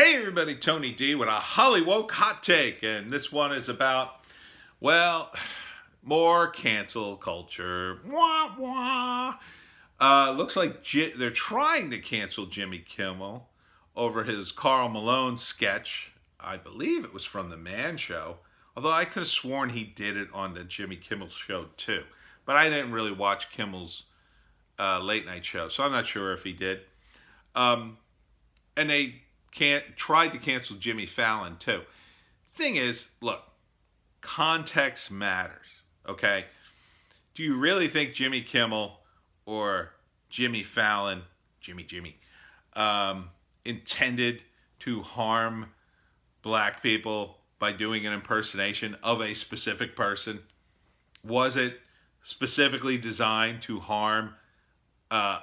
Hey everybody, Tony D with a Hollywoke hot take, and this one is about, well, more cancel culture. Wah, wah. Looks like they're trying to cancel Jimmy Kimmel over his Karl Malone sketch. I believe it was from The Man Show, although I could have sworn he did it on the Jimmy Kimmel show too. But I didn't really watch Kimmel's late night show, so I'm not sure if he did. And they tried to cancel Jimmy Fallon too. Thing is, look, context matters, okay? Do you really think Jimmy Kimmel or Jimmy Fallon, Jimmy, intended to harm black people by doing an impersonation of a specific person? Was it specifically designed to harm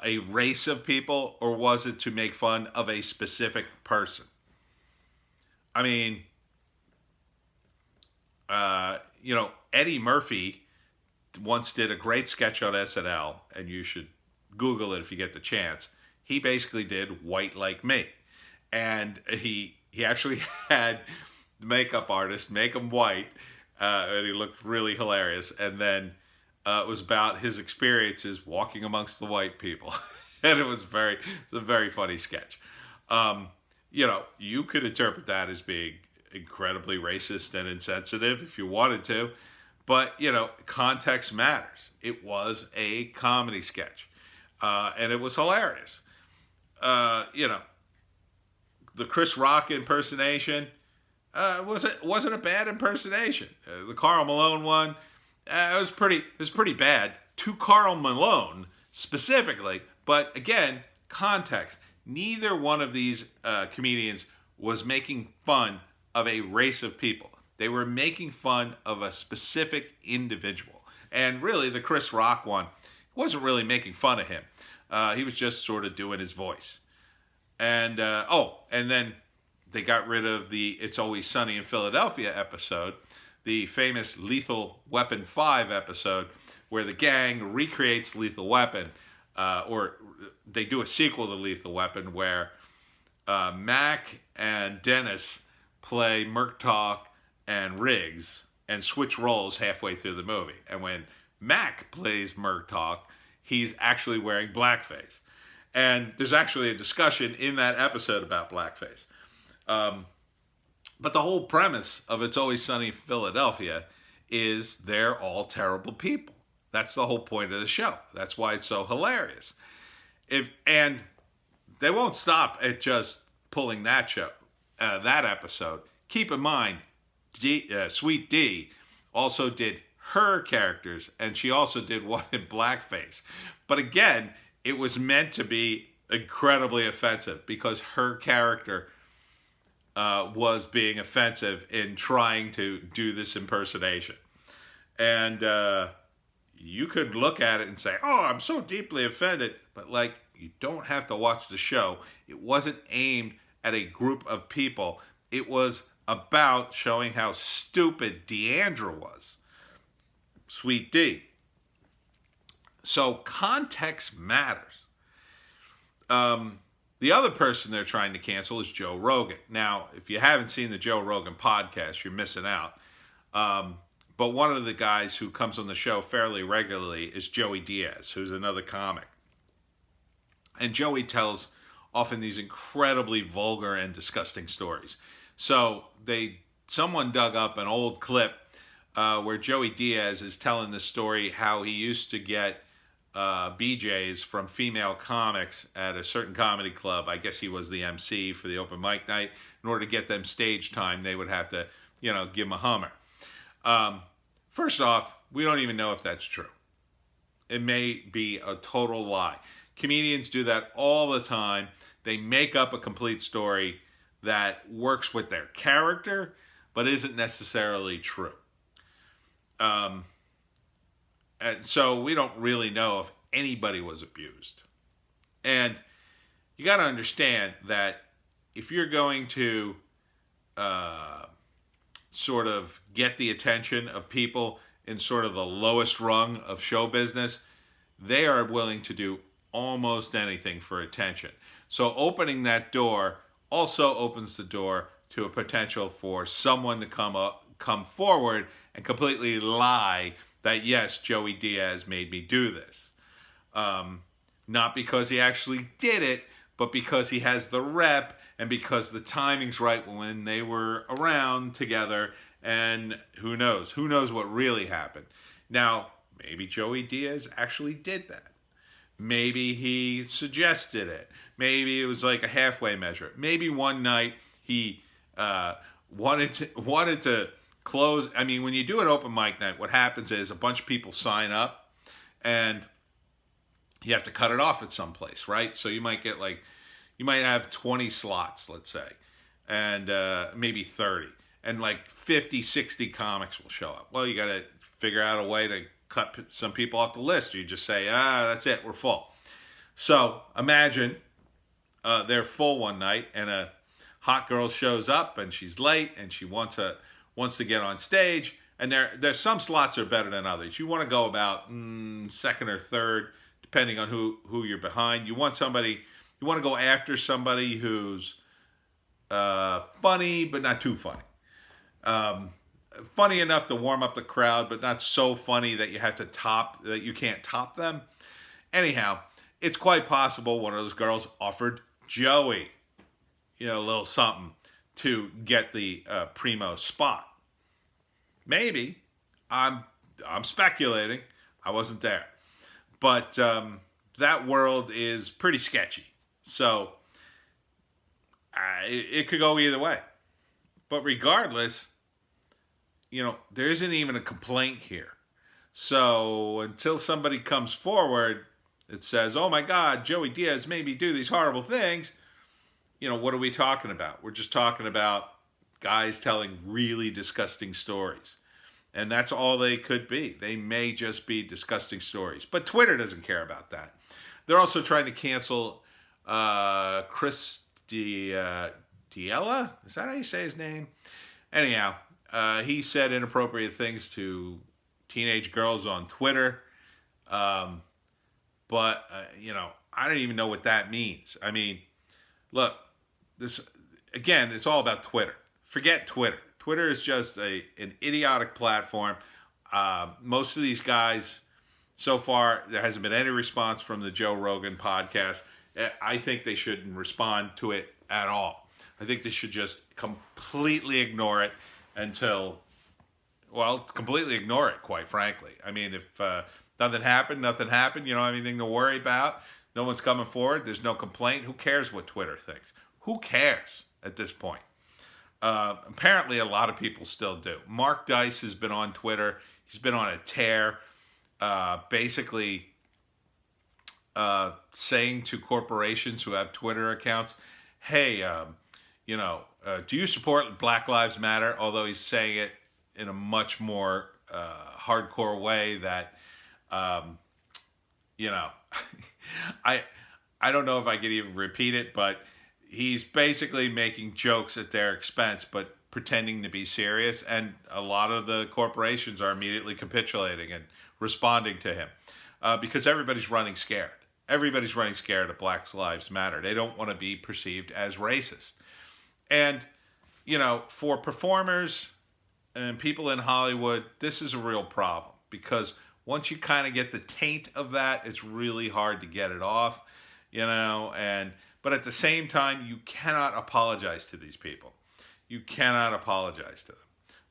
a race of people, or was it to make fun of a specific person? I mean, Eddie Murphy once did a great sketch on SNL, and you should Google it if you get the chance. He basically did White Like Me. And he actually had the makeup artist make him white, and he looked really hilarious. And then it was about his experiences walking amongst the white people. And it was a very funny sketch. You could interpret that as being incredibly racist and insensitive if you wanted to. But, context matters. It was a comedy sketch. And it was hilarious. The Chris Rock impersonation wasn't a bad impersonation. The Karl Malone one, it was pretty bad to Karl Malone specifically, but again, context. Neither one of these comedians was making fun of a race of people. They were making fun of a specific individual. And really, the Chris Rock one wasn't really making fun of him. He was just sort of doing his voice. And and then they got rid of the It's Always Sunny in Philadelphia episode, the famous Lethal Weapon 5 episode, where the gang recreates Lethal Weapon, or they do a sequel to Lethal Weapon where Mac and Dennis play Murtaugh and Riggs and switch roles halfway through the movie. And when Mac plays Murtaugh, he's actually wearing blackface. And there's actually a discussion in that episode about blackface. But the whole premise of It's Always Sunny in Philadelphia is they're all terrible people. That's the whole point of the show. That's why it's so hilarious. And they won't stop at just pulling that episode. Keep in mind, Sweet D also did her characters, and she also did one in blackface. But again, it was meant to be incredibly offensive because her character was being offensive in trying to do this impersonation. And you could look at it and say, oh, I'm so deeply offended. But you don't have to watch the show. It wasn't aimed at a group of people. It was about showing how stupid Deandra was. Sweet D. So context matters. The other person they're trying to cancel is Joe Rogan. Now, if you haven't seen the Joe Rogan podcast, you're missing out. But one of the guys who comes on the show fairly regularly is Joey Diaz, who's another comic. And Joey tells often these incredibly vulgar and disgusting stories. So someone dug up an old clip where Joey Diaz is telling the story how he used to get BJs from female comics at a certain comedy club. I guess he was the MC for the open mic night. In order to get them stage time, they would have to, give him a Hummer. First off, we don't even know if that's true. It may be a total lie. Comedians do that all the time. They make up a complete story that works with their character, but isn't necessarily true. And so we don't really know if anybody was abused. And you got to understand that if you're going to sort of get the attention of people in sort of the lowest rung of show business, they are willing to do almost anything for attention. So opening that door also opens the door to a potential for someone to come forward and completely lie that, yes, Joey Diaz made me do this. Not because he actually did it, but because he has the rep and because the timing's right when they were around together. And who knows what really happened. Now, maybe Joey Diaz actually did that. Maybe he suggested it. Maybe it was like a halfway measure. Maybe one night he wanted to close. I mean, when you do an open mic night, what happens is a bunch of people sign up, and you have to cut it off at some place, right? So you might have 20 slots, let's say, and maybe 30, and like 50, 60 comics will show up. Well, you got to figure out a way to cut some people off the list. You just say, that's it, we're full. So imagine they're full one night, and a hot girl shows up, and she's late, and she wants to get on stage, and there's some slots are better than others. You want to go about second or third, depending on who you're behind. You want to go after somebody who's funny, but not too funny. Funny enough to warm up the crowd, but not so funny that you can't top them. Anyhow, it's quite possible one of those girls offered Joey, a little something to get the primo spot. Maybe. I'm speculating. I wasn't there. But that world is pretty sketchy. So it could go either way. But regardless, there isn't even a complaint here. So until somebody comes forward that says, oh my God, Joey Diaz made me do these horrible things, what are we talking about? We're just talking about guys telling really disgusting stories. And that's all they could be. They may just be disgusting stories. But Twitter doesn't care about that. They're also trying to cancel Chris D'Elia? Is that how you say his name? Anyhow, he said inappropriate things to teenage girls on Twitter. But I don't even know what that means. I mean, look, it's all about Twitter. Forget Twitter. Twitter is just an idiotic platform. Most of these guys, so far, there hasn't been any response from the Joe Rogan podcast. I think they shouldn't respond to it at all. I think they should just completely ignore it completely ignore it, quite frankly. I mean, if nothing happened, you don't have anything to worry about, no one's coming forward, there's no complaint, who cares what Twitter thinks? Who cares at this point? Apparently, a lot of people still do. Mark Dice has been on Twitter. He's been on a tear, basically saying to corporations who have Twitter accounts, hey, do you support Black Lives Matter? Although he's saying it in a much more hardcore way that, I don't know if I could even repeat it, but he's basically making jokes at their expense, but pretending to be serious. And a lot of the corporations are immediately capitulating and responding to him because everybody's running scared. Everybody's running scared of Black Lives Matter. They don't want to be perceived as racist. And, for performers and people in Hollywood, this is a real problem because once you kind of get the taint of that, it's really hard to get it off, but at the same time, you cannot apologize to these people. You cannot apologize to them.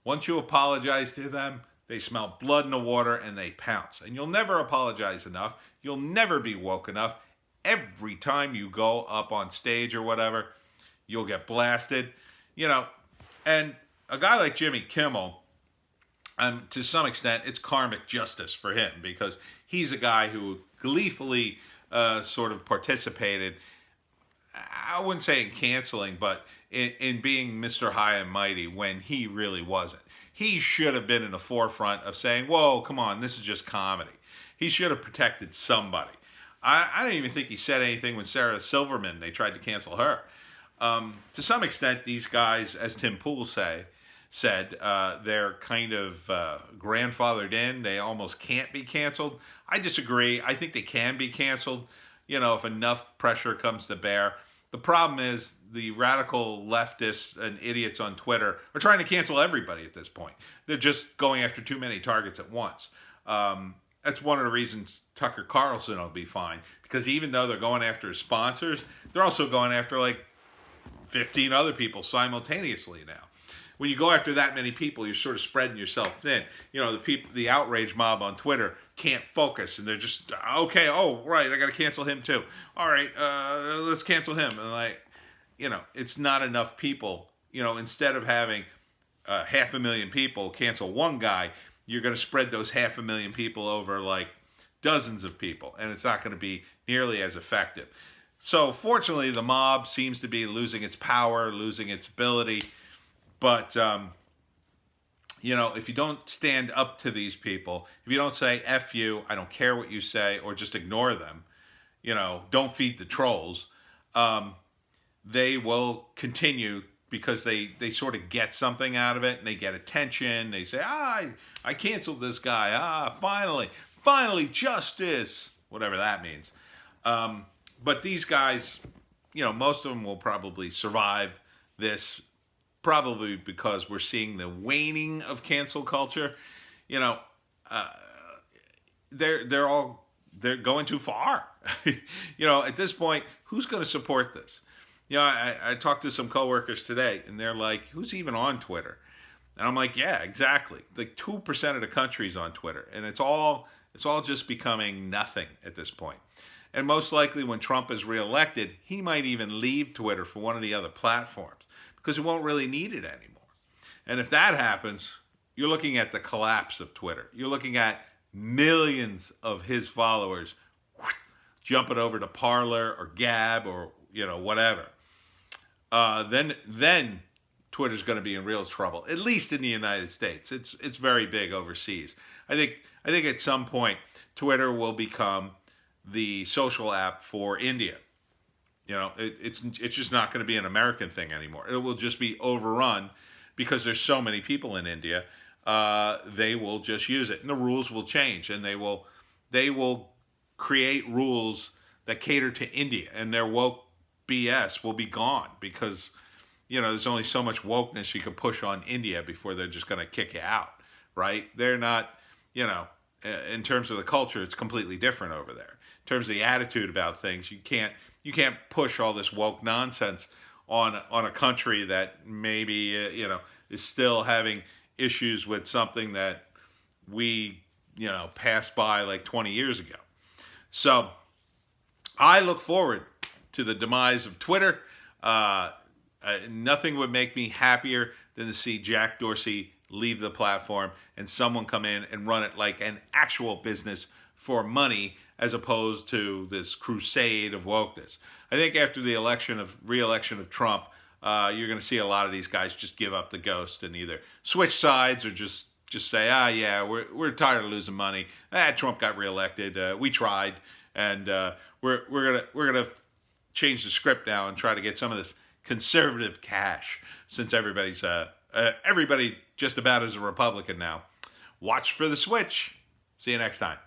Once you apologize to them, they smell blood in the water and they pounce. And you'll never apologize enough. You'll never be woke enough. Every time you go up on stage or whatever, you'll get blasted. And a guy like Jimmy Kimmel, to some extent, it's karmic justice for him because he's a guy who gleefully sort of participated, I wouldn't say in canceling, but in being Mr. High and Mighty when he really wasn't. He should have been in the forefront of saying, whoa, come on, this is just comedy. He should have protected somebody. I don't even think he said anything when Sarah Silverman, they tried to cancel her. To some extent, these guys, as Tim Pool said, they're kind of grandfathered in. They almost can't be canceled. I disagree. I think they can be canceled, if enough pressure comes to bear. The problem is the radical leftists and idiots on Twitter are trying to cancel everybody at this point. They're just going after too many targets at once. That's one of the reasons Tucker Carlson will be fine, because even though they're going after his sponsors, they're also going after like 15 other people simultaneously now. When you go after that many people, you're sort of spreading yourself thin. The outrage mob on Twitter can't focus, and they're just, okay, oh, right, I got to cancel him too. All right, let's cancel him. And it's not enough people. Instead of having 500,000 people cancel one guy, you're going to spread those 500,000 people over like dozens of people, and it's not going to be nearly as effective. So fortunately, the mob seems to be losing its power, losing its ability. But, if you don't stand up to these people, if you don't say, F you, I don't care what you say, or just ignore them, don't feed the trolls, they will continue because they sort of get something out of it, and they get attention. They say, I canceled this guy. Finally, justice, whatever that means. But these guys, most of them will probably survive this, probably because we're seeing the waning of cancel culture. They're going too far. At this point, who's going to support this? I talked to some coworkers today, and they're like, who's even on Twitter? And I'm like, yeah, exactly. Like 2% of the country's on Twitter, and it's all just becoming nothing at this point. And most likely when Trump is reelected, he might even leave Twitter for one of the other platforms because he won't really need it anymore. And if that happens, you're looking at the collapse of Twitter. You're looking at millions of his followers jumping over to Parler or Gab or whatever. Then Twitter's going to be in real trouble, at least in the United States. It's very big overseas. I think at some point Twitter will become the social app for India. It's just not going to be an American thing anymore. It will just be overrun because there's so many people in India. They will just use it, and the rules will change, and they will create rules that cater to India, and their woke BS will be gone because there's only so much wokeness you can push on India before they're just going to kick you out, right? They're not, in terms of the culture, it's completely different over there. In terms of the attitude about things, you can't push all this woke nonsense on a country that maybe is still having issues with something that we passed by like 20 years ago. So I look forward to the demise of Twitter. Nothing would make me happier than to see Jack Dorsey leave the platform and someone come in and run it like an actual business for money, as opposed to this crusade of wokeness. I think after the re-election of Trump, you're going to see a lot of these guys just give up the ghost and either switch sides or just say, yeah, we're tired of losing money. Trump got reelected. We tried, and we're gonna change the script now and try to get some of this conservative cash, since everybody just about is a Republican now. Watch for the switch. See you next time.